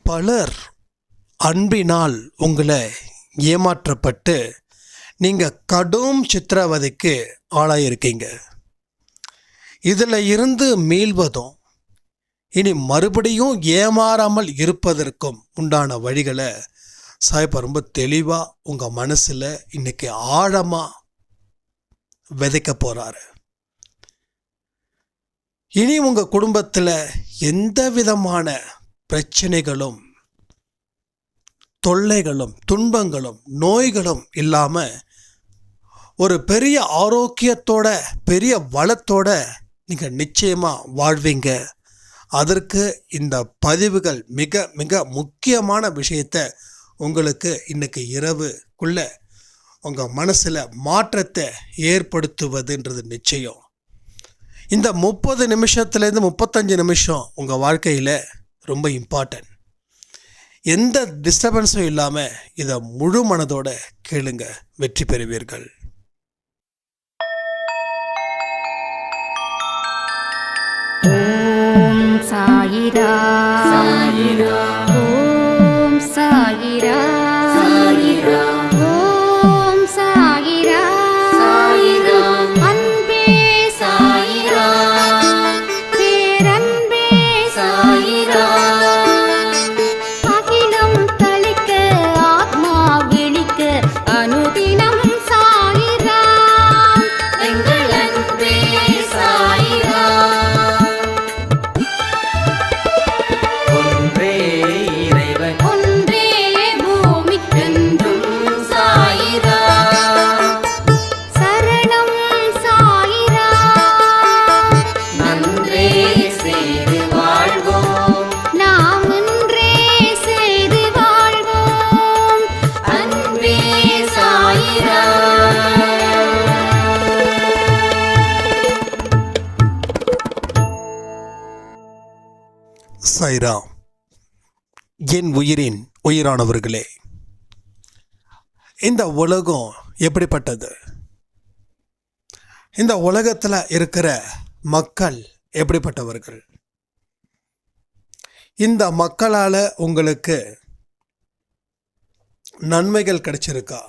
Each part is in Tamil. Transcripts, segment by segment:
பலர் அன்பினால் உங்களை ஏமாற்றப்பட்டு நீங்கள் கடும் சித்திரவதைக்கு ஆளாயிருக்கீங்க. இதில் இருந்து மீள்வதும் இனி மறுபடியும் ஏமாறாமல் இருப்பதற்கும் உண்டான வழிகளை சாயப்பா ரொம்ப தெளிவாக உங்கள் மனசில் இன்னைக்கு ஆழமாக விதைக்க போகிறாரு. இனி உங்கள் குடும்பத்தில் எந்த விதமான பிரச்சனைகளும் தொல்லைகளும் துன்பங்களும் நோய்களும் இல்லாமல் ஒரு பெரிய ஆரோக்கியத்தோட பெரிய வளத்தோட நீங்கள் நிச்சயமாக வாழ்வீங்க. அதற்கு இந்த பதிவுகள் மிக மிக முக்கியமான விஷயத்தை உங்களுக்கு இன்னைக்கு இரவுக்குள்ள உங்கள் மனசில் மாற்றத்தை ஏற்படுத்துவதுன்றது நிச்சயம். இந்த 30 நிமிஷத்துலேருந்து 35 நிமிஷம் உங்கள் வாழ்க்கையில் ரொம்ப இம்பார்ட்டன்ட். எந்த டிஸ்டர்பன்ஸும் இல்லாமல் இதை முழு மனதோட கேளுங்க, வெற்றி பெறுவீர்கள். ஓம் சாயிரா சாயிரா, ஓம் சாயிரா சாயிரா, ஓம் சாயிரா சாயிரா, அன்பே சாயிரா, பேரன்பே சாயிரா, அகிலம் தளிக்க ஆத்மா விழிக்க அனுதினம் சாயிரா, எங்கள் அன்பே சாயிரா. சாய்ராம். என் உயிரின் உயிரானவர்களே, இந்த உலகம் எப்படிப்பட்டது? இந்த உலகத்தில் இருக்கிற மக்கள் எப்படிப்பட்டவர்கள்? இந்த மக்களால் உங்களுக்கு நன்மைகள் கிடைச்சிருக்கா?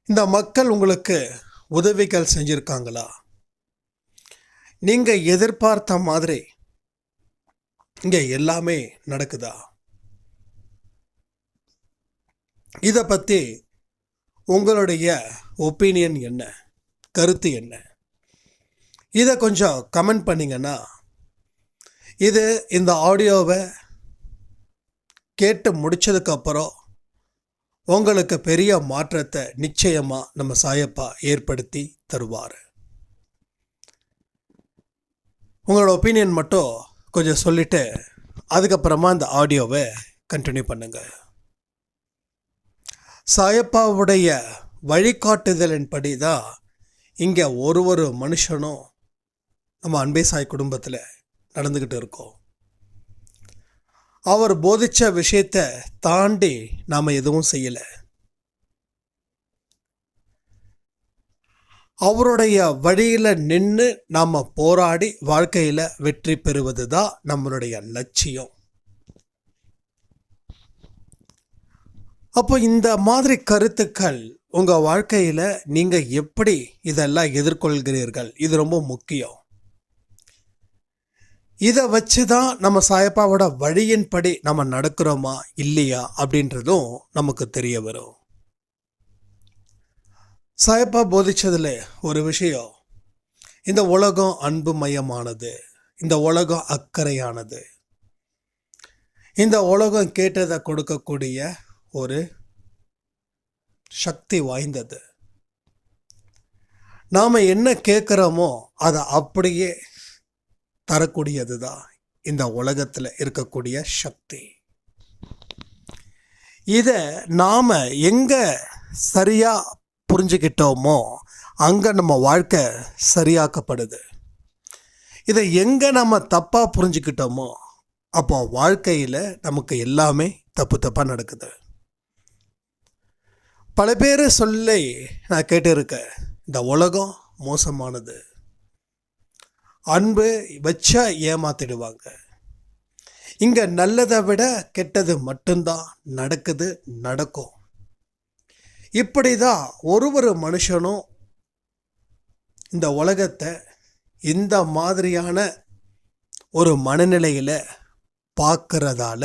இந்த மக்கள் உங்களுக்கு உதவிகள் செஞ்சிருக்காங்களா? நீங்கள் எதிர்பார்த்த மாதிரி இங்கே எல்லாமே நடக்குதா? இதை பற்றி உங்களுடைய ஒப்பீனியன் என்ன, கருத்து என்ன? இதை கொஞ்சம் கமெண்ட் பண்ணிங்கன்னா இது இந்த ஆடியோவை கேட்டு முடித்ததுக்கப்புறம் உங்களுக்கு பெரிய மாற்றத்தை நிச்சயமாக நம்ம சாயப்பா ஏற்படுத்தி தருவார். உங்களோட ஒப்பீனியன் மட்டும் கொஞ்சம் சொல்லிவிட்டு அதுக்கப்புறமா இந்த ஆடியோவை கண்டினியூ பண்ணுங்கள். சாயப்பாவுடைய வழிகாட்டுதலின்படி தான் இங்கே ஒரு மனுஷனும் நம்ம அன்பே சாய் குடும்பத்தில் நடந்துக்கிட்டு இருக்கோம். அவர் போதித்த விஷயத்தை தாண்டி நாம் எதுவும் செய்யலை. அவருடைய வழியில் நின்று நாம் போராடி வாழ்க்கையில் வெற்றி பெறுவது தான் நம்மளுடைய லட்சியம். அப்போ இந்த மாதிரி கருத்துக்கள் உங்கள் வாழ்க்கையில் நீங்கள் எப்படி இதெல்லாம் எதிர்கொள்கிறீர்கள், இது ரொம்ப முக்கியம். இதை வச்சு தான் நம்ம சாயப்பாவோட வழியின்படி நம்ம நடக்கிறோமா இல்லையா அப்படின்றதும் நமக்கு தெரிய வரும். சாயப்பா போதிச்சதில் ஒரு விஷயம், இந்த உலகம் அன்பு மயமானது, இந்த உலகம் அக்கறையானது, இந்த உலகம் கேட்டதை கொடுக்கக்கூடிய ஒரு சக்தி வாய்ந்தது. நாம் என்ன கேட்குறோமோ அதை அப்படியே தரக்கூடியது தான் இந்த உலகத்தில் இருக்கக்கூடிய சக்தி. இதை நாம் எங்கே சரியாக புரிஞ்சுக்கிட்டோமோ அங்கே நம்ம வாழ்க்கை சரியாக்கப்படுது. இதை எங்கே நம்ம தப்பாக புரிஞ்சுக்கிட்டோமோ அப்போ வாழ்க்கையில் நமக்கு எல்லாமே தப்பாக நடக்குது. பல பேர் சொல்லி நான் கேட்டிருக்கேன், இந்த உலகம் மோசமானது, அன்பு வச்சா ஏமாத்திடுவாங்க, இங்க நல்லதை விட கெட்டது மட்டும்தான் நடக்கும். இப்படிதான் ஒரு மனுஷனும் இந்த உலகத்தை இந்த மாதிரியான ஒரு மனநிலையில பார்க்கறதால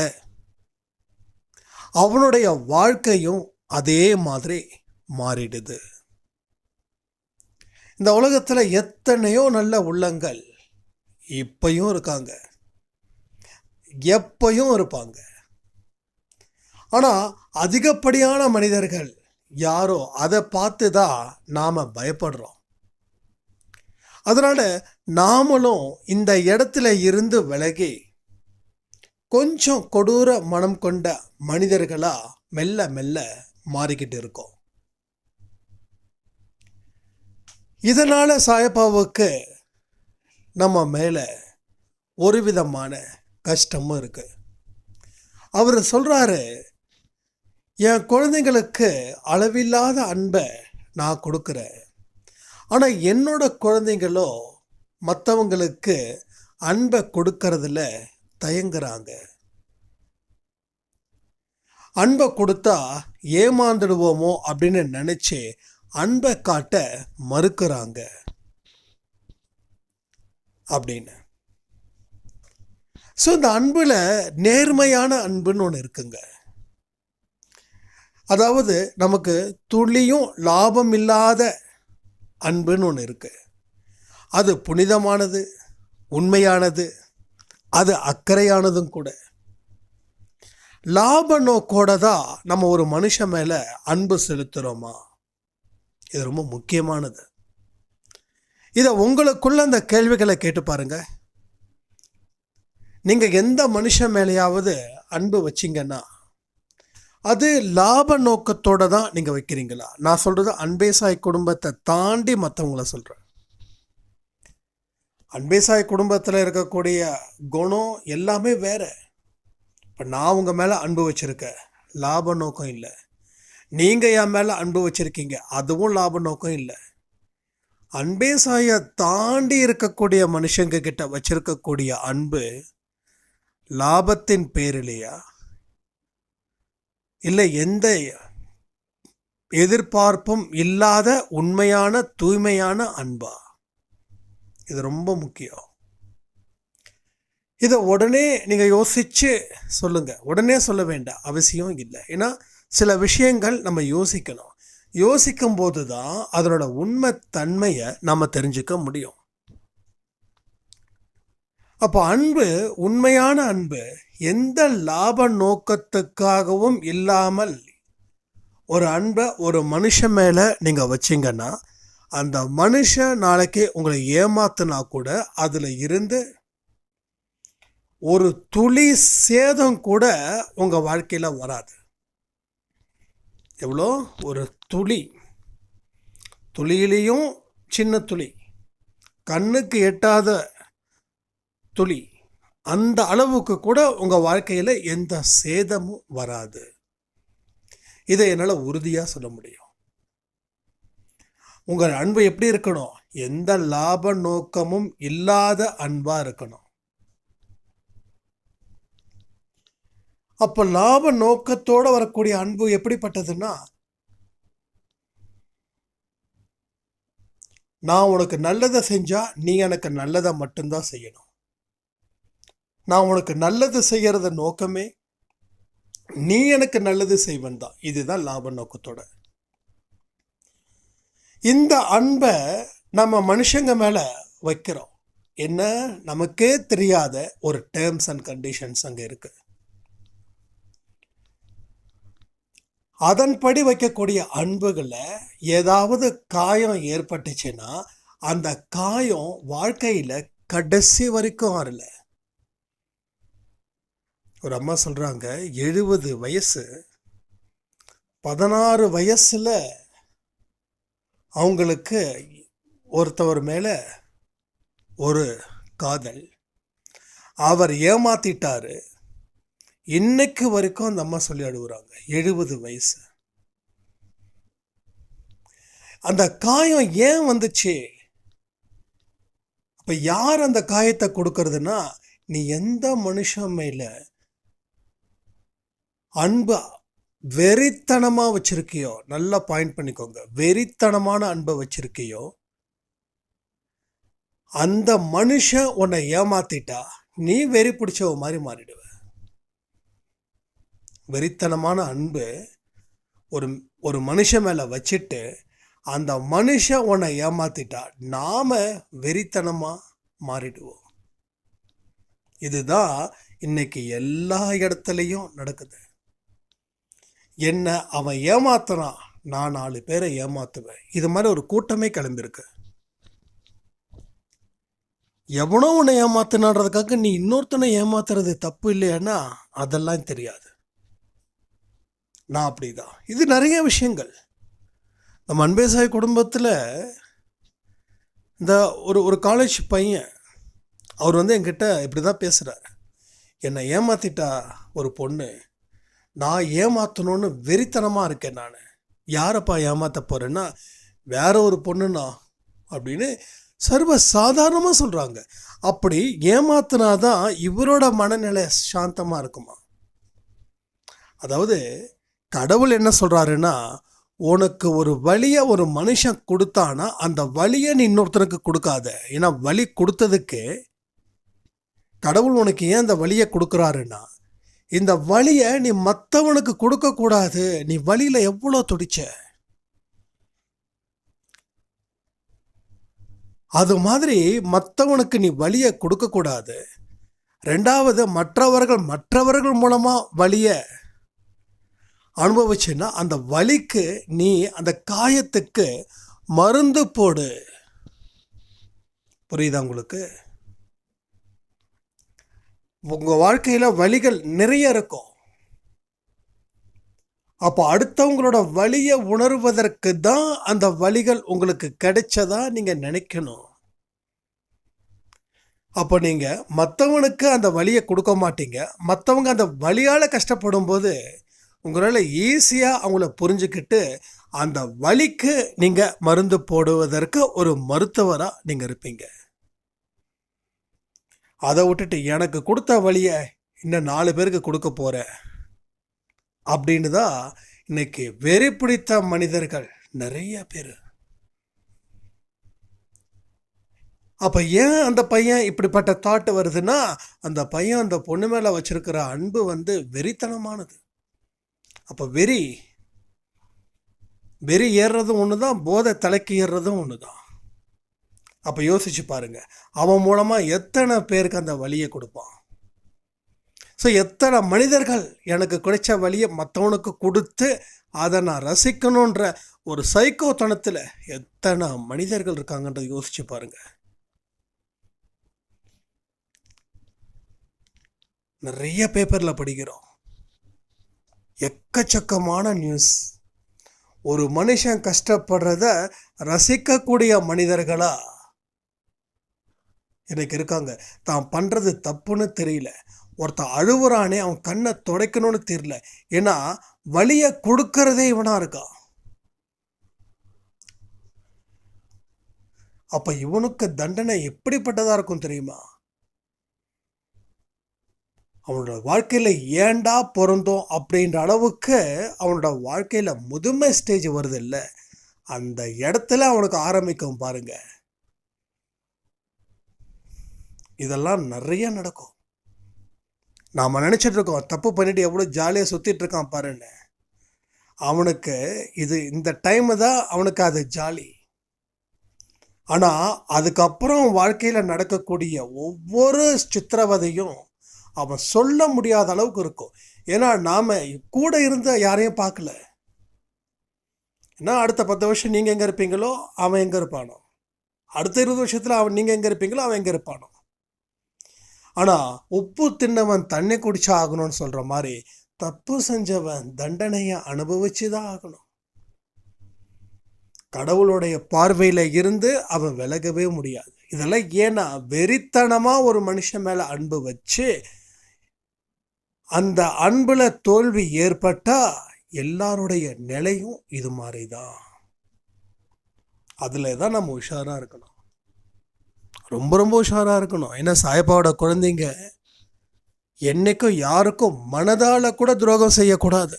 அவனுடைய வாழ்க்கையும் அதே மாதிரி மாறிடுது. இந்த உலகத்துல எத்தனையோ நல்ல உள்ளங்கள் இப்பயும் இருக்காங்க, எப்பயும் இருப்பாங்க. ஆனா அதிகப்படியான மனிதர்கள் யாரோ அதை பார்த்து தான் நாம பயப்படுறோம். அதனால நாமளும் இந்த இடத்துல இருந்து விலகி கொஞ்சம் கொடூர மனம் கொண்ட மனிதர்களா மெல்ல மெல்ல மாறிக்கிட்டு இருக்கோம். இதனால சாயப்பாவுக்கு நம்ம மேல ஒரு விதமான கஷ்டமும் இருக்கு. அவர் சொல்றாரு, என் குழந்தைங்களுக்கு அளவில்லாத அன்பை நான் கொடுக்குறேன், ஆனால் என்னோட குழந்தைங்களோ மற்றவங்களுக்கு அன்பை கொடுக்கறதுல தயங்குறாங்க. அன்பை கொடுத்தா ஏமாந்துடுவோமோ அப்படின்னு நினைச்சு அன்பை காட்ட மறுக்கிறாங்க அப்படின்னு. ஸோ இந்த அன்புல நேர்மையான அன்புன்னு ஒன்று இருக்குங்க. அதாவது நமக்கு துளியும் லாபம் இல்லாத அன்புன்னு ஒன்று இருக்கு. அது புனிதமானது, உண்மையானது, அது அக்கறையானதும் கூட. லாப நோக்கோட தான் நம்ம ஒரு மனுஷன் மேல அன்பு செலுத்துறோமா? இது ரொம்ப முக்கியமானது. இதை உங்களுக்குள்ள அந்த கேள்விகளை கேட்டு பாருங்க. நீங்க எந்த மனுஷன் மேலேயாவது அன்பு வச்சிங்கன்னா அது லாப நோக்கத்தோட தான் நீங்க வைக்கிறீங்களா? நான் சொல்றது அன்பேசாய் குடும்பத்தை தாண்டி மற்றவங்கள சொல்றேன். அன்பேசாய் குடும்பத்தில் இருக்கக்கூடிய குணம் எல்லாமே வேற. இப்போ நான் உங்க மேல அன்பு வச்சிருக்கேன், லாப நோக்கம் இல்லை. நீங்க என் மேல அன்பு வச்சிருக்கீங்க, அதுவும் லாப நோக்கம் இல்லை. அன்பேசாயை தாண்டி இருக்கக்கூடிய மனுஷங்க கிட்ட வச்சிருக்கக்கூடிய அன்பு லாபத்தின் பேரிலையா, இல்லை எந்த எதிர்பார்ப்பும் இல்லாத உண்மையான தூய்மையான அன்பா? இது ரொம்ப முக்கியம். இதை உடனே நீங்க யோசிச்சு சொல்லுங்க. உடனே சொல்ல வேண்டாம், அவசியம் இல்லை. ஏன்னா சில விஷயங்கள் நம்ம யோசிக்கணும். யோசிக்கும் போது தான் அதனோட உண்மை தன்மையை நம்ம தெரிஞ்சுக்க முடியும். அப்போ அன்பு, உண்மையான அன்பு எந்த லாப நோக்கத்துக்காகவும் இல்லாமல் ஒரு அன்பை ஒரு மனுஷன் மேல நீங்க வச்சிங்கன்னா அந்த மனுஷன் நாளைக்கு உங்களை ஏமாத்தினா கூட அதுல இருந்து ஒரு துளி சேதம் கூட உங்க வாழ்க்கையில வராது. எவ்வளோ ஒரு துளியிலையும் சின்ன துளி, கண்ணுக்கு எட்டாத துளி, அந்த அளவுக்கு கூட உங்க வாழ்க்கையில எந்த சேதமும் வராது. இதை என்னால உறுதியா சொல்ல முடியும். உங்க அன்பு எப்படி இருக்கணும்? எந்த லாப நோக்கமும் இல்லாத அன்பா இருக்கணும். அப்ப லாப நோக்கத்தோட வரக்கூடிய அன்பு எப்படிப்பட்டதுன்னா, நான் உனக்கு நல்லதை செஞ்சா நீ எனக்கு நல்லதை மட்டும்தான் செய்யணும். நான் உனக்கு நல்லது செய்யறத நோக்கமே நீ எனக்கு நல்லது செய்வன் தான். இதுதான் லாப நோக்கத்தோட. இந்த அன்பை நம்ம மனுஷங்க மேல வைக்கிறோம். என்ன, நமக்கே தெரியாத ஒரு டேர்ம்ஸ் அண்ட் கண்டிஷன்ஸ் அங்க இருக்கு. அதன்படி வைக்கக்கூடிய அன்புகளை ஏதாவது காயம் ஏற்பட்டுச்சுன்னா அந்த காயம் வாழ்க்கையில கடைசி வரைக்கும் வரல. ஒரு அம்மா சொல்றாங்க, 70 வயசு, 16 வயசுல அவங்களுக்கு ஒருத்தவர் மேல ஒரு காதல், அவர் ஏமாத்திட்டாரு. இன்னைக்கு வரைக்கும் அந்த அம்மா சொல்லி அழுகுறாங்க. 70 வயசு. அந்த காயம் ஏன் வந்துச்சு? அப்ப யார் அந்த காயத்தை கொடுக்கறதுன்னா நீ எந்த மனுஷன் மேல அன்பு வெறித்தனமா வச்சிருக்கியோ, நல்லா பாயிண்ட் பண்ணிக்கோங்க, வெறித்தனமான அன்பை வச்சிருக்கியோ, அந்த மனுஷன் உன்னை ஏமாத்திட்டா நீ வெறி பிடிச்சவ மாதிரி மாறிடுவ. வெறித்தனமான அன்பு ஒரு ஒரு மனுஷன் மேல வச்சுட்டு அந்த மனுஷன் உன்னை ஏமாத்திட்டா நாம வெறித்தனமா மாறிடுவோம். இதுதான் இன்னைக்கு எல்லா இடத்துலையும் நடக்குது. என்ன அவன் ஏமாத்துறான், நான் 4 பேரை ஏமாத்துவேன். இது மாதிரி ஒரு கூட்டமே கிளம்பியிருக்கு. எவனோ உன்னை ஏமாத்தினான்றதுக்காக நீ இன்னொருத்தனை ஏமாத்துறது தப்பு இல்லையானா அதெல்லாம் தெரியாது. நான் அப்படிதான். இது நிறைய விஷயங்கள் நம்ம அன்பே சாய் குடும்பத்தில். இந்த ஒரு காலேஜ் பையன், அவர் என்கிட்ட இப்படி தான் பேசுகிறார். என்னை ஏமாத்திட்டா ஒரு பொண்ணு, நான் ஏமாற்றணும்னு வெறித்தனமாக இருக்கேன். நான் யாரப்பா ஏமாற்ற போகிறேன்னா வேற ஒரு பொண்ணுண்ணா அப்படின்னு சர்வ சாதாரணமாக சொல்கிறாங்க. அப்படி ஏமாத்தினாதான் இவரோட மனநிலை சாந்தமாக இருக்குமா? அதாவது கடவுள் என்ன சொல்கிறாருன்னா, உனக்கு ஒரு வழியை ஒரு மனுஷன் கொடுத்தானா அந்த வழியை நீ இன்னொருத்தனுக்கு கொடுக்காத. ஏன்னா வழி கொடுத்ததுக்கு கடவுள் உனக்கு ஏன் அந்த வழியை கொடுக்குறாருன்னா, இந்த வழியை நீ மற்றவனுக்கு கொடுக்கக்கூடாது. நீ வழியில் எவ்வளோ துடிச்ச, அது மாதிரி மற்றவனுக்கு நீ வழியை கொடுக்கக்கூடாது. ரெண்டாவது, மற்றவர்கள் மூலமாக வழியை அனுபவிச்சுன்னா அந்த வலிக்கு நீ அந்த காயத்துக்கு மருந்து போடு. புரியுதா உங்களுக்கு? உங்கள் வாழ்க்கையில் வலிகள் நிறைய இருக்கும். அப்போ அடுத்தவங்களோட வலியை உணர்வதற்கு தான் அந்த வலிகள் உங்களுக்கு கிடைச்சதா நீங்கள் நினைக்கணும். அப்போ நீங்கள் மற்றவனுக்கு அந்த வலியை கொடுக்க மாட்டீங்க. மற்றவங்க அந்த வலியால் கஷ்டப்படும் போது உங்களால் ஈஸியாக அவங்கள புரிஞ்சுக்கிட்டு அந்த வலிக்கு நீங்கள் மருந்து போடுவதற்கு ஒரு மருத்துவராக நீங்கள் இருப்பீங்க. அதை விட்டுட்டு எனக்கு கொடுத்த வழியை இன்னும் 4 பேருக்கு கொடுக்க போகிறேன் அப்படின்னு தான் இன்னைக்கு வெறி பிடித்த மனிதர்கள் நிறைய பேர். அப்போ ஏன் அந்த பையன் இப்படிப்பட்ட தாட் வருதுன்னா, அந்த பையன் அந்த பொண்ணு மேலே வச்சிருக்கிற அன்பு வெறித்தனமானது. அப்போ வெறி ஏறுறதும் ஒன்று தான், போதை தலைக்கு ஏறுறதும் ஒன்று தான். அப்போ யோசிச்சு பாருங்க, அவன் மூலமாக எத்தனை பேருக்கு அந்த வழியை கொடுப்பான். ஸோ எத்தனை மனிதர்கள் எனக்கு கிடைச்ச வழியை மற்றவனுக்கு கொடுத்து அதை நான் ரசிக்கணுன்ற ஒரு சைக்கோத்தனத்தில் எத்தனை மனிதர்கள் இருக்காங்கன்றதை யோசிச்சு பாருங்க. நிறைய பேப்பரில் படிக்கிறோம், எக்கச்சக்கமான நியூஸ். ஒரு மனுஷன் கஷ்டப்படுறத ரசிக்கக்கூடிய மனிதர்களா எனக்கு இருக்காங்க. தான் பண்ணுறது தப்புன்னு தெரியல, ஒருத்தன் அழுவுறானே அவன் கண்ணை துடைக்கணும்னு தெரியல, ஏன்னா வலியை கொடுக்கறதே இவனா இருக்கான். அப்ப இவனுக்கு தண்டனை எப்படிப்பட்டதா இருக்கும் தெரியுமா? அவனோட வாழ்க்கையில் ஏண்டா பிறந்தோம் அப்படின்ற அளவுக்கு அவனோட வாழ்க்கையில் முதுமை ஸ்டேஜ் வருது இல்லை, அந்த இடத்துல அவனுக்கு ஆரம்பிக்கும் பாருங்க. இதெல்லாம் நிறைய நடக்கும். நாம் நினச்சிட்டு இருக்கோம் தப்பு பண்ணிட்டு எவ்வளோ ஜாலியாக சுற்றிட்டு இருக்கான் பாருன்னு. அவனுக்கு இந்த டைமு தான் அவனுக்கு அது ஜாலி. ஆனால் அதுக்கப்புறம் வாழ்க்கையில் நடக்கக்கூடிய ஒவ்வொரு சித்திரவதையும் அவன் சொல்ல முடியாத அளவுக்கு இருக்கும். ஏன்னா நாம் கூட இருந்த யாரையும் பார்க்கல. ஏன்னா அடுத்த 10 வருஷம் நீங்கள் எங்கே இருப்பீங்களோ அவன் எங்கே இருப்பானோ, அடுத்த 20 வருஷத்தில் நீங்கள் எங்கே இருப்பீங்களோ அவன் எங்கே இருப்பானோ. ஆனால் உப்பு தின்னவன் தண்ணி குடிச்சா ஆகணும்னு சொல்கிற மாதிரி தப்பு செஞ்சவன் தண்டனையை அனுபவிச்சு தான் ஆகணும். கடவுளுடைய பார்வையில் இருந்து அவன் விலகவே முடியாது. இதெல்லாம் ஏன்னா வெறித்தனமாக ஒரு மனுஷன் மேலே அன்பு வச்சு அந்த அன்புல தோல்வி ஏற்பட்டா எல்லாருடைய நிலையும் இது மாதிரி தான். அதில் தான் நம்ம உஷாராக இருக்கணும், ரொம்ப ரொம்ப உஷாராக இருக்கணும். ஏன்னா சாயப்பாவோட குழந்தைங்க என்னைக்கும் யாருக்கும் மனதால கூட துரோகம் செய்யக்கூடாது.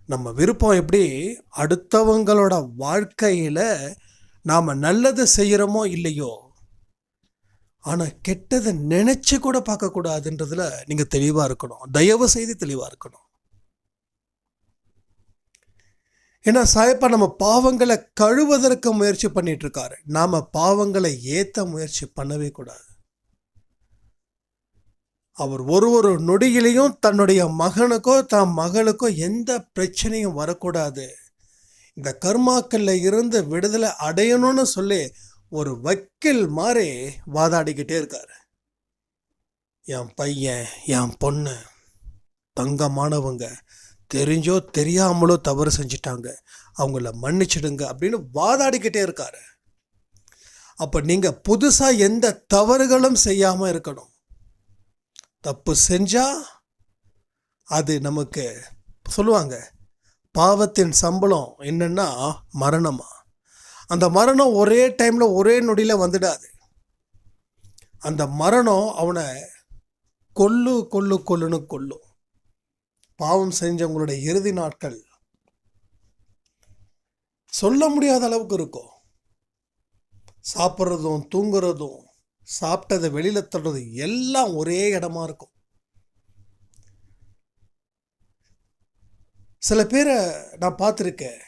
நம்ம விருப்பம் எப்படி, அடுத்தவங்களோட வாழ்க்கையில நாம நல்லது செய்யறோமோ இல்லையோ, ஆனா கெட்டதை நினைச்சு கூட பார்க்க கூடாதுன்றதுல நீங்க தெளிவா இருக்கணும். தயவு செய்து தெளிவா இருக்கணும். ஏன்னா சாயப்பா நம்ம பாவங்களை கழுவதற்கு முயற்சி பண்ணிட்டு இருக்காரு. நாம பாவங்களை ஏத்த முயற்சி பண்ணவே கூடாது. அவர் ஒரு நொடியிலையும் தன்னுடைய மகனுக்கோ தன் மகளுக்கோ எந்த பிரச்சனையும் வரக்கூடாது, இந்த கர்மாக்கள்ல இருந்து விடுதலை அடையணும்னு சொல்லி ஒரு வக்கீல் மாதிரி வாதாடிக்கிட்டே இருக்காரு. என் பையன் என் பொண்ணு தங்கமானவங்க, தெரிஞ்சோ தெரியாமலோ தவறு செஞ்சிட்டாங்க, அவங்கள மன்னிச்சிடுங்க அப்படின்னு வாதாடிக்கிட்டே இருக்காரு. அப்ப நீங்க புதுசா எந்த தவறுகளும் செய்யாம இருக்கணும். தப்பு செஞ்சா அது நமக்கு சொல்லுவாங்க, பாவத்தின் சம்பளம் என்னன்னா மரணமா. அந்த மரணம் ஒரே டைம்ல ஒரே நொடியில வந்துடாது. அந்த மரணம் அவனை கொல்லுன்னு கொல்லும். பாவம் செஞ்சவங்களுடைய இறுதி நாட்கள் சொல்ல முடியாத அளவுக்கு இருக்கும். சாப்பிட்றதும் தூங்குறதும் சாப்பிட்டதை வெளியில தள்ளுறது எல்லாம் ஒரே இடமா இருக்கும். சில பேரை நான் பார்த்துருக்கேன்,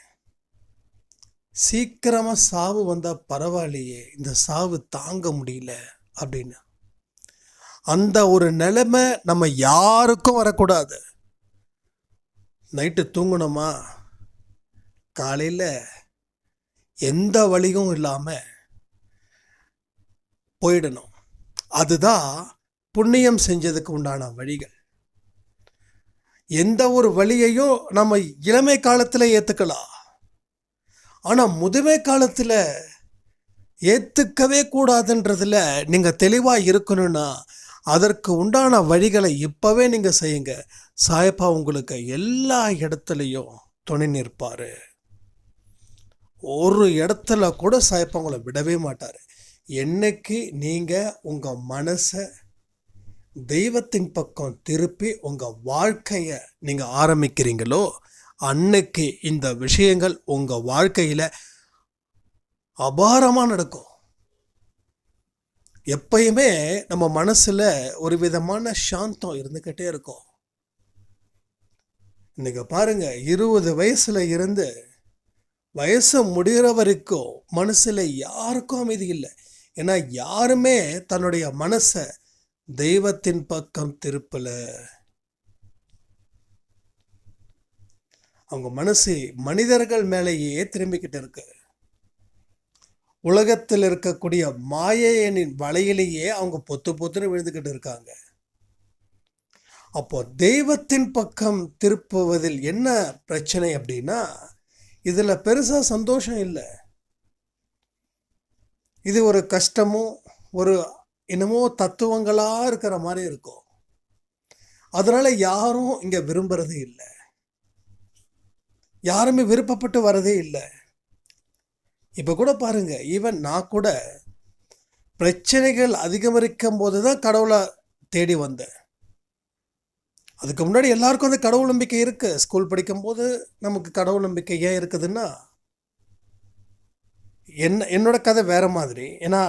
சீக்கிரமா சாவு வந்தா பரவாயில்லையே, இந்த சாவு தாங்க முடியல அப்படின்னு. அந்த ஒரு நிலைமை நம்ம யாருக்கும் வரக்கூடாது. நைட்டு தூங்கணுமா, காலையில் எந்த வழியும் இல்லாமல் போயிடணும். அதுதான் புண்ணியம் செஞ்சதுக்கு உண்டான வழிகள். எந்த ஒரு வழியையும் நம்ம இளமை காலத்தில் ஏற்றுக்கலாம், ஆனால் முதுமை காலத்தில் ஏற்றுக்கவே கூடாதுன்றதுல நீங்கள் தெளிவாக இருக்கணும்னா அதற்கு உண்டான வழிகளை இப்போவே நீங்கள் செய்யுங்க. சாயப்பா உங்களுக்கு எல்லா இடத்துலையும் துணை நிற்பார். ஒரு இடத்துல கூட சாயப்பா உங்களை விடவே மாட்டார். என்னைக்கு நீங்கள் உங்கள் மனசை தெய்வத்தின் பக்கம் திருப்பி உங்கள் வாழ்க்கையை நீங்கள் ஆரம்பிக்கிறீங்களோ அன்னைக்கு இந்த விஷயங்கள் உங்கள் வாழ்க்கையில் அபாரமாக நடக்கும். எப்பயுமே நம்ம மனசில் ஒரு விதமான சாந்தம் இருந்துக்கிட்டே இருக்கும். இன்னைக்கு பாருங்க, 20 வயசுல இருந்து வயசு முடிகிற வரைக்கும் மனசில் யாருக்கும் அமைதி இல்லை. ஏன்னா யாருமே தன்னுடைய மனசை தெய்வத்தின் பக்கம் திருப்பல. அவங்க மனசு மனிதர்கள் மேலேயே திரும்பிக்கிட்டு இருக்கு. உலகத்தில் இருக்கக்கூடிய மாயையனின் வலையிலேயே அவங்க பொத்துன்னு விழுந்துக்கிட்டு இருக்காங்க. அப்போ தெய்வத்தின் பக்கம் திருப்புவதில் என்ன பிரச்சனை அப்படின்னா, இதுல பெருசா சந்தோஷம் இல்லை. இது ஒரு கஷ்டமும் ஒரு என்னமோ தத்துவங்களா இருக்கிற மாதிரி இருக்கும். அதனால யாரும் இங்க விரும்புறதே இல்லை, யாருமே விருப்பப்பட்டு வரதே இல்லை. இப்போ கூட பாருங்க, ஈவன் நான் கூட பிரச்சனைகள் அதிகரிக்கும் போது தான் கடவுளை தேடி வந்தேன். அதுக்கு முன்னாடி எல்லாருக்கும் அந்த கடவுள் நம்பிக்கை இருக்கு. ஸ்கூல் படிக்கும்போது நமக்கு கடவுள் நம்பிக்கை ஏன் இருக்குதுன்னா, என்னோட கதை வேற மாதிரி. ஏன்னா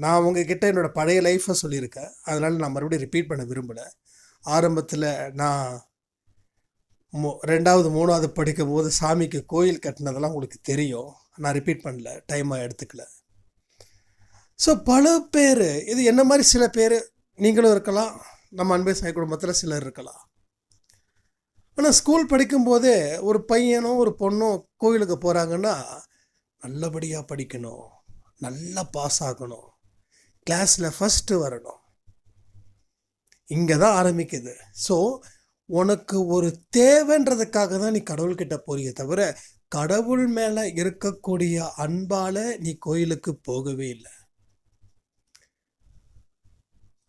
நான் உங்ககிட்ட என்னோட பழைய லைஃப்பை சொல்லியிருக்கேன், அதனால நான் மறுபடியும் ரிப்பீட் பண்ண விரும்பலை. ஆரம்பத்தில் நான் 2வது 3வது படிக்கும் போது சாமிக்கு கோயில் கட்டினதெல்லாம் உங்களுக்கு தெரியும். நான் ரிப்பீட் பண்ணல, டைமாக எடுத்துக்கல. ஸோ பல பேர், இது என்ன மாதிரி சில பேர் நீங்களும் இருக்கலாம், நம்ம அன்பே சாய் குடும்பத்தில் சிலர் இருக்கலாம். ஆனால் ஸ்கூல் படிக்கும்போதே ஒரு பையனும் ஒரு பொண்ணும் கோயிலுக்கு போகிறாங்கன்னா நல்லபடியாக படிக்கணும், நல்லா பாஸ் ஆகணும், கிளாஸில் ஃபஸ்ட்டு வரணும், இங்கே தான் ஆரம்பிக்குது. ஸோ உனக்கு ஒரு தேவைன்றதுக்காக தான் நீ கடவுள்கிட்ட போறியே தவிர கடவுள் மேலே இருக்கக்கூடிய அன்பால் நீ கோயிலுக்கு போகவே இல்லை.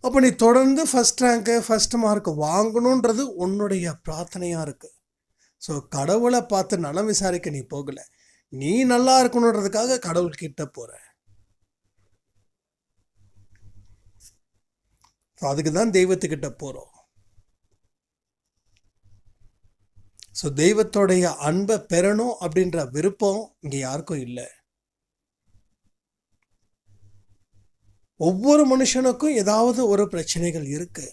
அப்போ நீ தொடர்ந்து ஃபஸ்ட் ரேங்க்கு ஃபஸ்ட் மார்க் வாங்கணுன்றது உன்னுடைய பிரார்த்தனையாக இருக்குது. ஸோ கடவுளை பார்த்து நலம் விசாரிக்க நீ போகலை, நீ நல்லா இருக்கணுன்றதுக்காக கடவுள்கிட்ட போகிற. அதுக்கு தான் தெய்வத்துக்கிட்ட போகிறோம். ஸோ தெய்வத்தோடைய அன்பை பெறணும் அப்படின்ற விருப்பம் இங்கே யாருக்கும் இல்லை. ஒவ்வொரு மனுஷனுக்கும் ஏதாவது ஒரு பிரச்சனைகள் இருக்கு.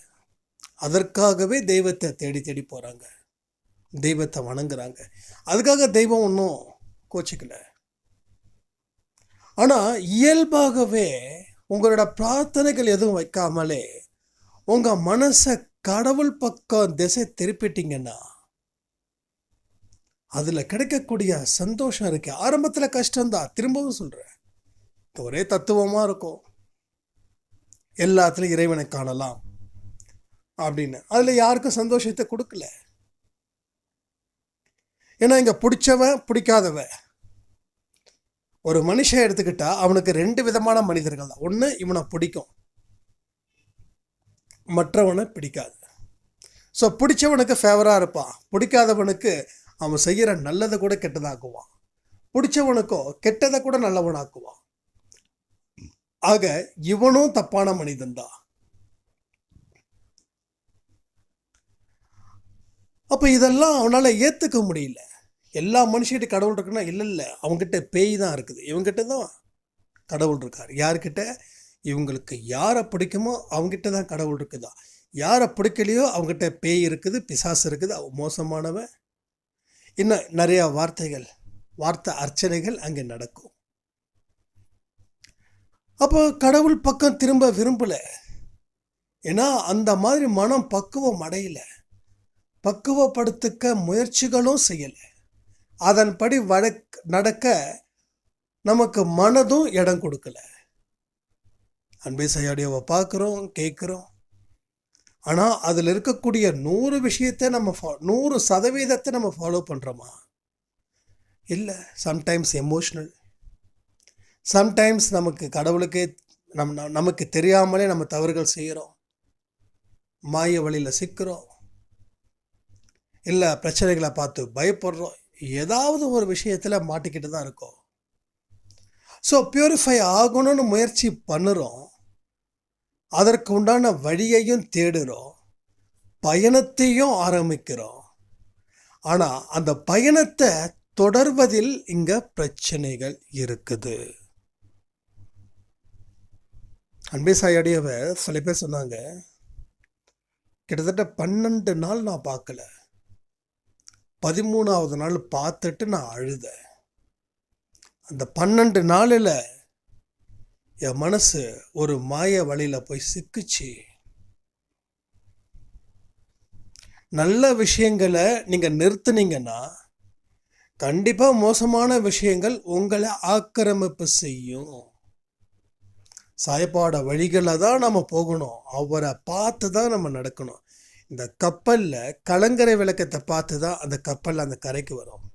அதற்காகவே தெய்வத்தை தேடி தேடி போகிறாங்க, தெய்வத்தை வணங்குறாங்க. அதுக்காக தெய்வம் ஒன்றும் கோச்சிக்கல. ஆனால் இயல்பாகவே உங்களோட பிரார்த்தனைகள் எதுவும் வைக்காமலே உங்கள் மனசை கடவுள் பக்கம் திசை திருப்பிட்டீங்கன்னா அதில் கிடைக்கக்கூடிய சந்தோஷம் இருக்கு. ஆரம்பத்தில் கஷ்டம்தான், திரும்பவும் சொல்கிறேன். ஒரே தத்துவமாக இருக்கும், எல்லாத்துலையும் இறைவனை காணலாம் அப்படின்னு. அதில் யாருக்கும் சந்தோஷத்தை கொடுக்கல. ஏன்னா இங்கே பிடிச்சவன் பிடிக்காதவன் ஒரு மனுஷன் எடுத்துக்கிட்டா அவனுக்கு 2 விதமான மனிதர்கள் தான். ஒன்று இவனை பிடிக்கும், மற்றவனை பிடிக்காது. ஸோ பிடிச்சவனுக்கு ஃபேவராக இருப்பான், பிடிக்காதவனுக்கு அவன் செய்கிற நல்லதை கூட கெட்டதாக்குவான், பிடிச்சவனுக்கோ கெட்டதை கூட நல்லவனாக்குவான். ஆக இவனும் தப்பான மனிதன்தான். அப்போ இதெல்லாம் அவனால் ஏற்றுக்க முடியல. எல்லா மனுஷகிட்ட கடவுள் இருக்குன்னா இல்லை, அவங்ககிட்ட பேய் தான் இருக்குது, இவங்ககிட்ட தான் கடவுள் இருக்கார். யார்கிட்ட? இவங்களுக்கு யாரை பிடிக்குமோ அவங்ககிட்ட தான் கடவுள் இருக்குதா. யாரை பிடிக்கலையோ அவங்ககிட்ட பேய் இருக்குது, பிசாசு இருக்குது, மோசமானவன். இன்னும் நிறையா வார்த்தை அர்ச்சனைகள் அங்கே நடக்கும். அப்போ கடவுள் பக்கம் திரும்ப விரும்பல. ஏன்னா அந்த மாதிரி மனம் பக்குவம் அடையல, பக்குவப்படுத்திக்க முயற்சிகளும் செய்யலை. அதன்படி நடக்க நமக்கு மனதும் இடம் கொடுக்கல. அன்பே சாயாடியோவை பார்க்குறோம், கேட்குறோம். ஆனால் அதில் இருக்கக்கூடிய 100 விஷயத்தை 100% நம்ம ஃபாலோ பண்ணுறோமா? இல்லை. சம்டைம்ஸ் எமோஷ்னல், சம்டைம்ஸ் நமக்கு கடவுளுக்கே நமக்கு தெரியாமலே நம்ம தவறுகள் செய்கிறோம், மாய வழியில் சிக்கிறோம், இல்லை பிரச்சனைகளை பார்த்து பயப்படுறோம், ஏதாவது ஒரு விஷயத்தில் மாட்டிக்கிட்டு தான் இருக்கோம். ஸோ பியூரிஃபை ஆகணும்னு முயற்சி பண்ணுறோம், அதற்கு உண்டான வழியையும் தேடுறோம், பயணத்தையும் ஆரம்பிக்கிறோம். ஆனால் அந்த பயணத்தை தொடர்வதில் இங்கே பிரச்சனைகள் இருக்குது. அன்பே சாயாடியவர் சில பேர் சொன்னாங்க, கிட்டத்தட்ட 12 நாள் நான் பார்க்கல, 13ஆவது நாள் பார்த்துட்டு நான் அழுதேன். அந்த 12 நாளில் என் மனசு ஒரு மாய வழியில் போய் சிக்குச்சு. நல்ல விஷயங்களை நீங்கள் நிறுத்துனீங்கன்னா கண்டிப்பாக மோசமான விஷயங்கள் உங்களை ஆக்கிரமிப்பு செய்யும். சாயப்பாட வழிகளில் தான் நம்ம போகணும், அவரை பார்த்து தான் நம்ம நடக்கணும். இந்த கப்பலில் கலங்கரை விளக்கத்தை பார்த்து தான் அந்த கப்பலில் அந்த கரைக்கு வரும்.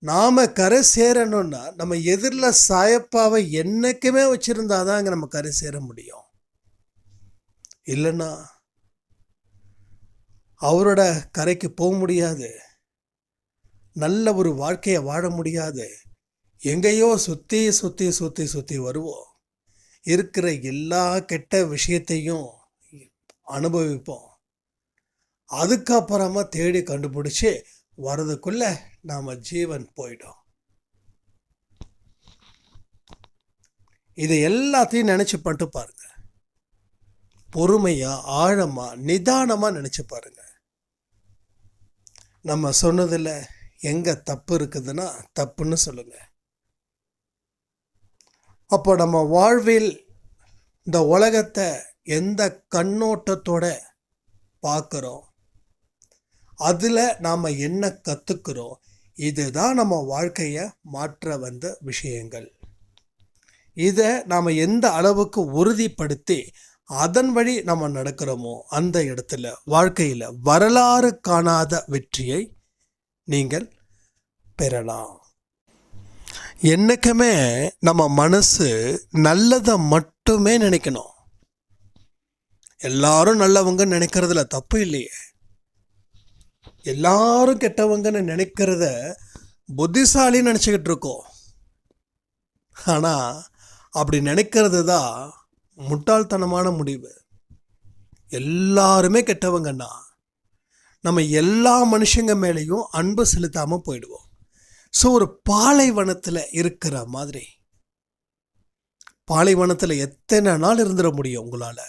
நாம் கரை சேரணும்னா நம்ம எதிரில் சாயப்பாவை என்னைக்குமே வச்சுருந்தாதான் அங்கே நம்ம கரை சேர முடியும். இல்லைன்னா அவரோட கரைக்கு போக முடியாது, நல்ல ஒரு வாழ்க்கையை வாழ முடியாது. எங்கேயோ சுற்றி சுற்றி சுற்றி சுற்றி வருவோம், இருக்கிற எல்லா கெட்ட விஷயத்தையும் அனுபவிப்போம். அதுக்கப்புறமா தேடி கண்டுபிடிச்சி வர்றதுக்குள்ள நாம் ஜீவன் போயிடும். இதை எல்லாத்தையும் நினச்சி பண்ணிட்டு பாருங்க, பொறுமையாக ஆழமாக நிதானமாக நினச்சி பாருங்க. நம்ம சொன்னதில் எங்கே தப்பு இருக்குதுன்னா தப்புன்னு சொல்லுங்க. அப்போ நம்ம வாழ்வில் இந்த உலகத்தை எந்த கண்ணோட்டத்தோட பார்க்குறோம், அதில் நாம் என்ன கற்றுக்கிறோம், இதுதான் நம்ம வாழ்க்கையை மாற்ற வந்த விஷயங்கள். இதை நாம் எந்த அளவுக்கு உறுதிப்படுத்தி அதன் வழி நம்ம நடக்கிறோமோ அந்த இடத்துல வாழ்க்கையில் வரலாறு காணாத வெற்றியை நீங்கள் பெறலாம். என்னைக்குமே நம்ம மனசு நல்லதை மட்டுமே நினைக்கணும். எல்லாரும் நல்லவங்க நினைக்கிறதுல தப்பு இல்லையே, எல்லாரும் கெட்டவங்கன்னு நினைக்கிறத புத்திசாலின்னு நினச்சிக்கிட்டு இருக்கோம். ஆனால் அப்படி நினைக்கிறது தான் முட்டாள்தனமான முடிவு. எல்லாருமே கெட்டவங்கன்னா நம்ம எல்லா மனுஷங்க மேலேயும் அன்பு செலுத்தாமல் போயிடுவோம். ஸோ ஒரு பாலைவனத்தில் இருக்கிற மாதிரி, பாலைவனத்தில் எத்தனை நாள் இருந்துட முடியும் உங்களால்?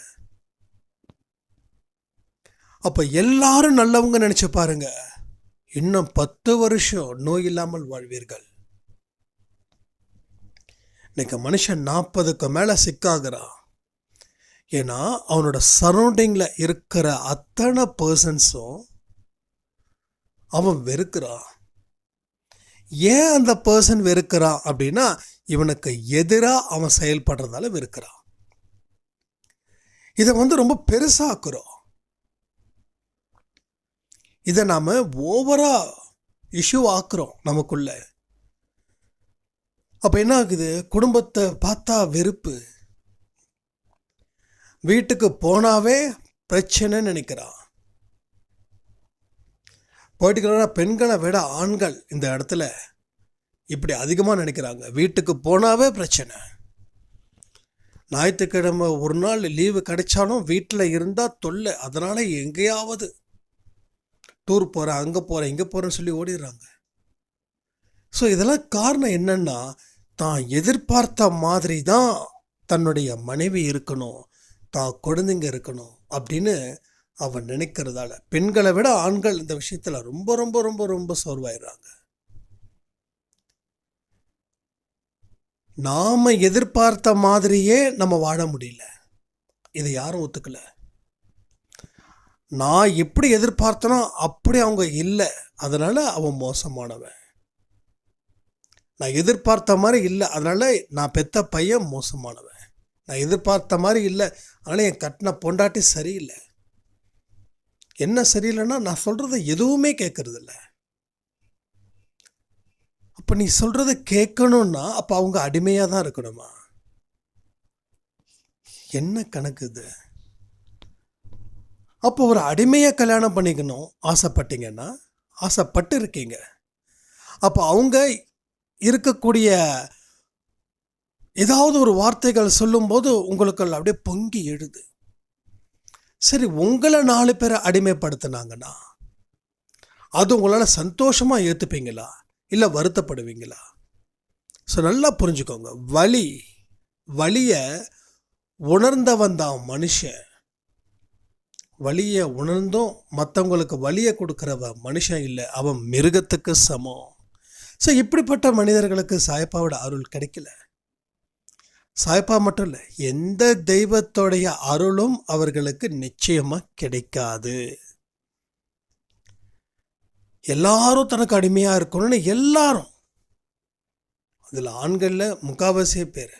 அப்போ எல்லாரும் நல்லவங்க நினச்சி பாருங்க, இன்னும் 10 வருஷம் நோய் இல்லாமல் வாழ்வீர்கள். இன்னைக்கு மனுஷன் 40க்கு மேலே சிக்காகிறான். ஏன்னா அவனோட சரௌண்டிங்கில் இருக்கிற அத்தனை பர்சன்ஸும் அவன் வெறுக்கிறான். ஏன் அந்த பர்சன் வெறுக்கிறான் அப்படின்னா, இவனுக்கு எதிராக அவன் செயல்படுறதால வெறுக்கிறான். இதை ரொம்ப பெருசாக்குறோம். இதை நாம் ஓவரா இஷ்யூ ஆக்குறோம் நமக்குள்ள. அப்போ என்ன ஆகுது? குடும்பத்தை பார்த்தா வெறுப்பு, வீட்டுக்கு போனாவே பிரச்சனைன்னு நினைக்கிறான். பர்டிகுலராக பெண்களை விட ஆண்கள் இந்த இடத்துல இப்படி அதிகமாக நினைக்கிறாங்க. வீட்டுக்கு போனாவே பிரச்சனை. ஞாயிற்றுக்கிழமை ஒரு நாள் லீவு கிடைச்சாலும் வீட்டில் இருந்தால் தொல்லை. அதனால் எங்கேயாவது டூர் போகிறேன், அங்கே போகிறேன், இங்கே போகிறேன்னு சொல்லி ஓடிடுறாங்க. ஸோ இதெல்லாம் காரணம் என்னென்னா, தான் எதிர்பார்த்த மாதிரி தான் தன்னுடைய மனைவி இருக்கணும், தான் குழந்தைங்க இருக்கணும் அப்படின்னு அவன் நினைக்கிறதால பெண்களை விட ஆண்கள் இந்த விஷயத்தில் ரொம்ப ரொம்ப ரொம்ப ரொம்ப சோர்வாயிடுறாங்க. நாம எதிர்பார்த்த மாதிரியே நம்ம வாழ முடியல. இதை யாரும் ஒத்துக்கல. நான் எப்படி எதிர்பார்த்தனோ அப்படி அவங்க இல்லை, அதனால அவன் மோசமானவன். நான் எதிர்பார்த்த மாதிரி இல்லை, அதனால நான் பெத்த பையன் மோசமானவன். நான் எதிர்பார்த்த மாதிரி இல்லை, அதனால என் கட்டின பொண்டாட்டி சரியில்லை. என்ன சரியில்லைன்னா, நான் சொல்றதை எதுவுமே கேட்கறதில்ல. அப்போ நீ சொல்றதை கேட்கணும்னா அப்போ அவங்க அடிமையாக தான் இருக்கணுமா? என்ன கணக்கு இது? அப்போ ஒரு அடிமையை கல்யாணம் பண்ணிக்கணும் ஆசைப்பட்டீங்கன்னா, ஆசைப்பட்டு இருக்கீங்க, அப்போ அவங்க இருக்கக்கூடிய ஏதாவது ஒரு வார்த்தைகள் சொல்லும்போது உங்களுக்கு அப்படியே பொங்கி எழுது. சரி, உங்களை 4 பேரை அடிமைப்படுத்தினாங்கன்னா அது உங்களால் சந்தோஷமாக ஏற்றுப்பீங்களா இல்லை வருத்தப்படுவீங்களா? ஸோ நல்லா புரிஞ்சுக்கோங்க, வலியை உணர்ந்தவன் தான் மனுஷன். வலியை உணர்ந்தும் மற்றவங்களுக்கு வலியை கொடுக்குறவன் மனுஷன் இல்லை, அவன் மிருகத்துக்கு சமம். ஸோ இப்படிப்பட்ட மனிதர்களுக்கு சாயப்பாவோட அருள் கிடைக்கல. சாயப்பா மட்டும் இல்லை, எந்த தெய்வத்தோடைய அருளும் அவர்களுக்கு நிச்சயமாக கிடைக்காது. எல்லாரும் தனக்கு அடிமையாக இருக்கணும்னு எல்லாரும், அதில் ஆண்களில் முக்கால்வாசி பேர்,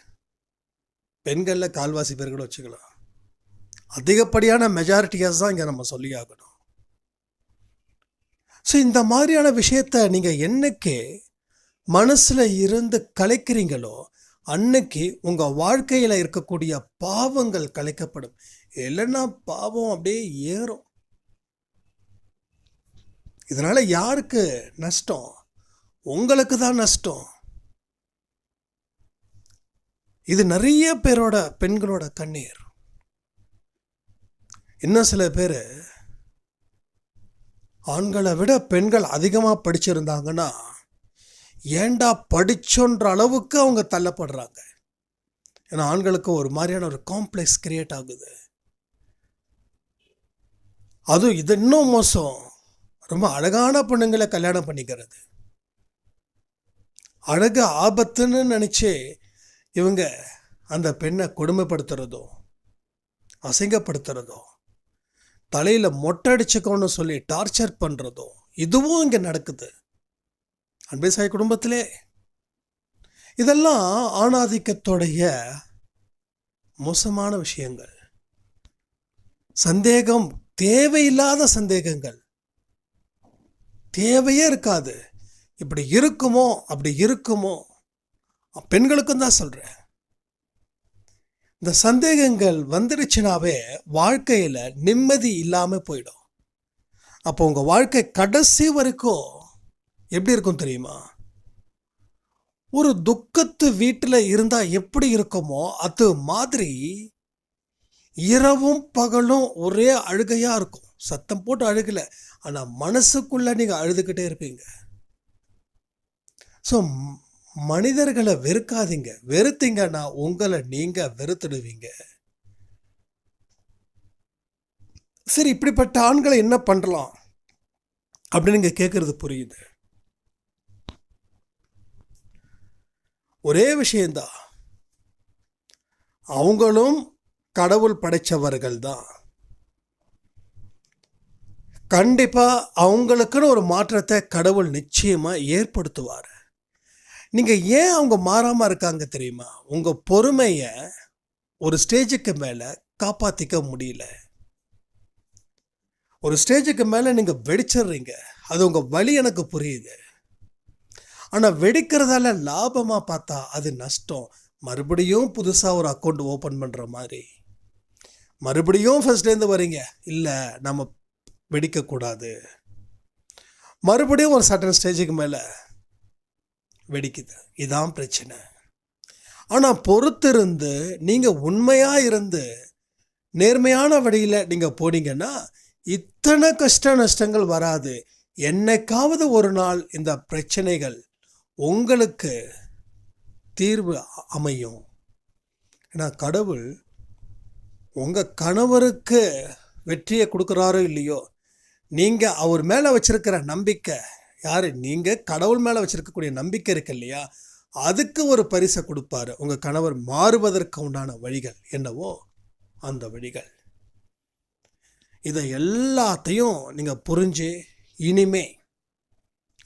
பெண்களில் கால்வாசி பேர் கூட வச்சுக்கலாம். அதிகப்படியான மெஜாரிட்டியாஸ் தான் இங்கே நம்ம சொல்லி ஆகணும். ஸோ இந்த மாதிரியான விஷயத்தை நீங்கள் என்னைக்கு மனசில் இருந்து கலைக்கிறீங்களோ அன்னைக்கு உங்கள் வாழ்க்கையில் இருக்கக்கூடிய பாவங்கள் கலைக்கப்படும். இல்லைன்னா பாவம் அப்படியே ஏறும். இதனால் யாருக்கு நஷ்டம்? உங்களுக்கு தான் நஷ்டம். இது நிறைய பேரோட பெண்களோட கண்ணீர். இன்னும் சில பேர் ஆண்களை விட பெண்கள் அதிகமாக படிச்சிருந்தாங்கன்னா ஏண்டா படிச்சோன்ற அளவுக்கு அவங்க தள்ளப்படுறாங்க. ஏன்னா ஆண்களுக்கு ஒரு மாதிரியான ஒரு காம்ப்ளெக்ஸ் கிரியேட் ஆகுது. அதுவும் இது இன்னும் மோசம், ரொம்ப அழகான பொண்ணுங்களை கல்யாணம் பண்ணிக்கிறது. அழகு ஆபத்துன்னு நினச்சி இவங்க அந்த பெண்ணை கொடுமைப்படுத்துறதோ அசிங்கப்படுத்துறதோ தலையில் மொட்டை அடிச்சுக்கோன்னு சொல்லி டார்ச்சர் பண்ணுறதோ இதுவும் இங்கே நடக்குது அன்பே சாய் குடும்பத்திலே. இதெல்லாம் ஆணாதிக்கத்துடைய மோசமான விஷயங்கள். சந்தேகம், தேவையில்லாத சந்தேகங்கள், தேவையே இருக்காது. இப்படி இருக்குமோ அப்படி இருக்குமோ, பெண்களுக்கும் தான் சொல்கிறேன். இந்த சந்தேகங்கள் வந்துடுச்சுனாவே வாழ்க்கையில் நிம்மதி இல்லாமல் போயிடும். அப்போ உங்கள் வாழ்க்கை கடைசி வரைக்கும் எப்படி இருக்கும் தெரியுமா? ஒரு துக்கத்து வீட்டில் இருந்தால் எப்படி இருக்குமோ அது மாதிரி இரவும் பகலும் ஒரே அழுகையாக இருக்கும். சத்தம் போட்டு அழுகலை, ஆனால் மனசுக்குள்ளே நீங்கள் அழுதுகிட்டே இருப்பீங்க. ஸோ மனிதர்களை வெறுக்காதீங்க. வெறுத்தீங்கன்னா உங்களை நீங்கள் வெறுத்துடுவீங்க. சரி, இப்படிப்பட்ட ஆண்களை என்ன பண்ணலாம் அப்படின்னு நீங்கள் கேட்குறது புரியுது. ஒரே விஷயந்தான், அவங்களும் கடவுள் படைச்சவர்கள் தான். கண்டிப்பாக அவங்களுக்குன்னு ஒரு மாற்றத்தை கடவுள் நிச்சயமாக ஏற்படுத்துவார். நீங்கள் ஏன் அவங்க மாறாமல் இருக்காங்க தெரியுமா? உங்கள் பொறுமையை ஒரு ஸ்டேஜுக்கு மேலே காப்பாற்றிக்க முடியல. ஒரு ஸ்டேஜுக்கு மேலே நீங்கள் வெடிச்சிடுறீங்க. அது உங்கள் வலி எனக்கு புரியுது. ஆனால் வெடிக்கிறதால லாபமாக பார்த்தா அது நஷ்டம். மறுபடியும் புதுசாக ஒரு அக்கௌண்ட் ஓப்பன் பண்ணுற மாதிரி, மறுபடியும் ஃபர்ஸ்ட்லேருந்து வரீங்க. இல்லை, நம்ம வெடிக்கக்கூடாது. மறுபடியும் ஒரு சர்டன் ஸ்டேஜுக்கு மேலே வெடிக்குது. இதான் பிரச்சனை. ஆனால் பொறுத்திருந்து நீங்கள் உண்மையாக இருந்து நேர்மையான வழியில் நீங்கள் போனீங்கன்னா இத்தனை கஷ்ட நஷ்டங்கள் வராது. என்னைக்காவது ஒரு நாள் இந்த பிரச்சனைகள் உங்களுக்கு தீர்வு அமையும். ஏன்னா கடவுள் உங்கள் கணவருக்கு வெற்றியை கொடுக்குறாரோ இல்லையோ, நீங்கள் அவர் மேலே வச்சிருக்கிற நம்பிக்கை, யார் நீங்கள் கடவுள் மேலே வச்சிருக்கக்கூடிய நம்பிக்கை இருக்கு இல்லையா, அதுக்கு ஒரு பரிசை கொடுப்பாரு. உங்கள் கணவர் மாறுவதற்கு உண்டான வழிகள் என்னவோ அந்த வழிகள். இதை எல்லாத்தையும் நீங்கள் புரிஞ்சு இனிமே,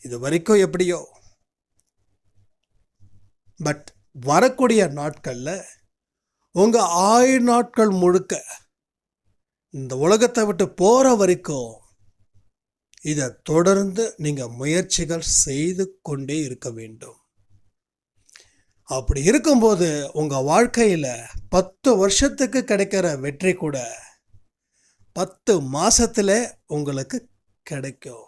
இது வரைக்கும் எப்படியோ, பட் வரக்கூடிய நாட்களில் உங்கள் ஆயுள் நாட்கள் முழுக்க இந்த உலகத்தை விட்டு போகிற வரைக்கும் இதை தொடர்ந்து நீங்கள் முயற்சிகள் செய்து கொண்டே இருக்க வேண்டும். அப்படி இருக்கும்போது உங்கள் வாழ்க்கையில் 10 வருஷத்துக்கு கிடைக்கிற வெற்றி கூட 10 மாசத்துல உங்களுக்கு கிடைக்கும்.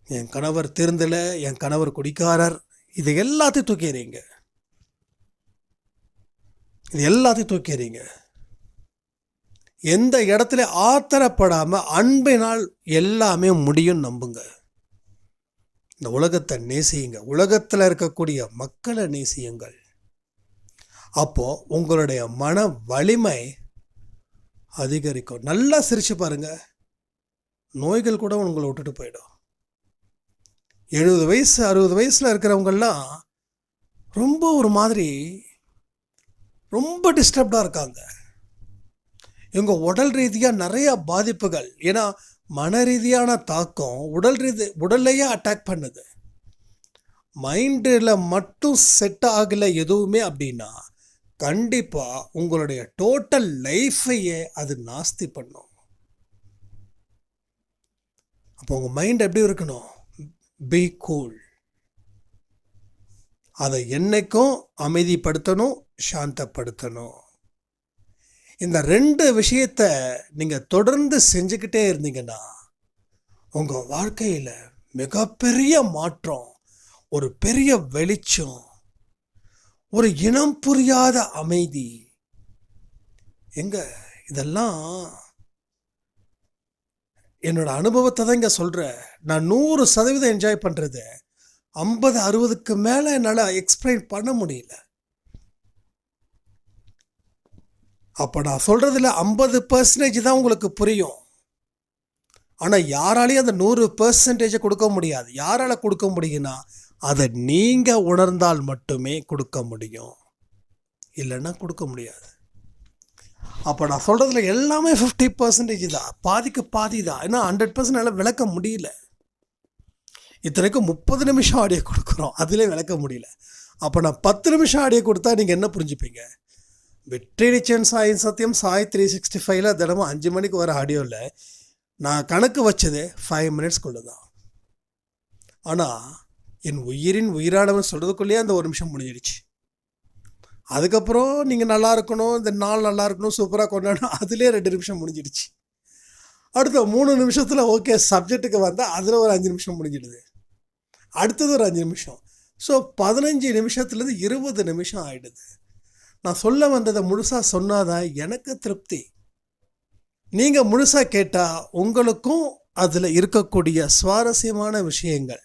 என் கணவர் திருந்தல, என் கணவர் குடிக்காரர், இது எல்லாத்தையும் தூக்கிறீங்க. இது எல்லாத்தையும் தூக்கிறீங்க. எந்த இடத்துல ஆத்திரப்படாம அன்பினால் எல்லாமே முடியும் நம்புங்க. இந்த உலகத்தை நேசியுங்க. உலகத்தில் இருக்கக்கூடிய மக்களை நேசியுங்கள். அப்போ உங்களுடைய மன வலிமை அதிகரிக்கும். நல்லா சிரிச்சு பாருங்க, நோய்கள் கூட உங்களை விட்டுட்டு போயிடும். 70 வயசு 60 வயசுல இருக்கிறவங்கெல்லாம் ரொம்ப ஒரு மாதிரி ரொம்ப டிஸ்டர்ப்டாக இருக்காங்க. இவங்க உடல் ரீதியாக நிறைய பாதிப்புகள், ஏன்னா மன ரீதியான தாக்கம் உடல்லையே அட்டாக் பண்ணுது. மைண்டில் மட்டும் செட் ஆகலை எதுவுமே அப்படின்னா கண்டிப்பாக உங்களுடைய டோட்டல் லைஃபையே அது நாஸ்தி பண்ணும். அப்போ உங்கள் மைண்ட் எப்படி இருக்கணும்? Be cool. அதை என்னைக்கும் அமைதிப்படுத்தணும், சாந்தப்படுத்தணும். இந்த 2 விஷயத்தை நீங்கள் தொடர்ந்து செஞ்சுக்கிட்டே இருந்தீங்கன்னா உங்கள் வாழ்க்கையில் மிகப்பெரிய மாற்றம், ஒரு பெரிய வெளிச்சம், ஒரு இனம் புரியாத அமைதி. இதெல்லாம் என்னோட அனுபவத்தை தான் இங்கே சொல்கிறேன். நான் 100% என்ஜாய் பண்ணுறது 50-60க்கு மேலே என்னால் எக்ஸ்பிளைன் பண்ண முடியல. அப்போ நான் சொல்கிறதுல 50% தான் உங்களுக்கு புரியும். ஆனால் யாராலையும் அந்த 100% கொடுக்க முடியாது. யாரால் கொடுக்க முடியும்னா அதை நீங்கள் உணர்ந்தால் மட்டுமே கொடுக்க முடியும், இல்லைன்னா கொடுக்க முடியாது. அப்போ நான் சொல்கிறதுல எல்லாமே 50% தான், பாதிக்கு பாதி தான். ஏன்னா 100% விளக்க முடியல. இத்தனைக்கும் 30 நிமிஷம் ஆடியோ கொடுக்குறோம், அதிலே விளக்க முடியல. அப்போ நான் 10 நிமிஷம் ஆடியோ கொடுத்தா நீங்கள் என்ன புரிஞ்சுப்பீங்க? வெற்றி நிச்சயம் சாய் சத்தியம் சாய் 365 தினமும் 5 மணிக்கு வர ஆடியோவில் நான் கணக்கு வச்சது 5 மினிட்ஸ்க்குள்ளே தான். ஆனால் என் உயிரின் உயிரானவன் சொல்கிறதுக்குள்ளேயே அந்த 1 நிமிஷம் முடிஞ்சிடுச்சு. அதுக்கப்புறம் நீங்கள் நல்லா இருக்கணும், இந்த நாள் நல்லா இருக்கணும், சூப்பராக கொண்டாடணும், அதுலேயே 2 நிமிஷம் முடிஞ்சிடுச்சு. அடுத்த 3 நிமிஷத்தில் ஓகே சப்ஜெக்ட்டுக்கு வந்தால் அதில் ஒரு 5 நிமிஷம் முடிஞ்சிடுது. அடுத்தது ஒரு 5 நிமிஷம். ஸோ 15 நிமிஷத்துலேருந்து 20 நிமிஷம் ஆகிடுது. நான் சொல்ல வந்ததை முழுசாக சொன்னாதான் எனக்கு திருப்தி. நீங்கள் முழுசாக கேட்டால் உங்களுக்கும் அதில் இருக்கக்கூடிய சுவாரஸ்யமான விஷயங்கள்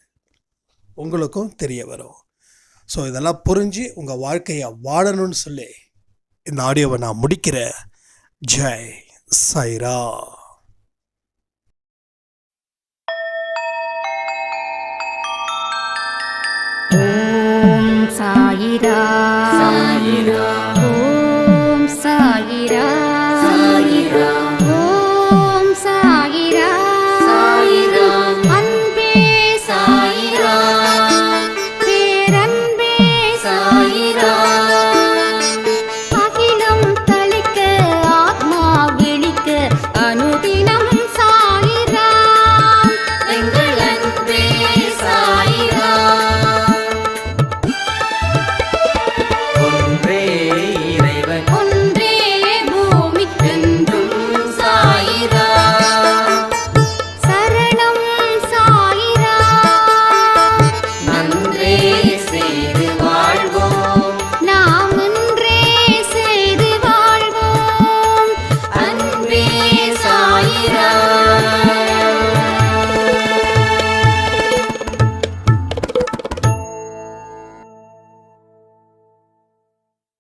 உங்களுக்கும் தெரிய வரும். ஸோ இதெல்லாம் புரிஞ்சு உங்கள் வாழ்க்கையை வாழணும்னு சொல்லி இந்த ஆடியோவை நான் முடிக்கிறேன். ஜெய் சாய்ரா. ஓம் சாயிரா. சாயிரா ஓம் சாயிரா.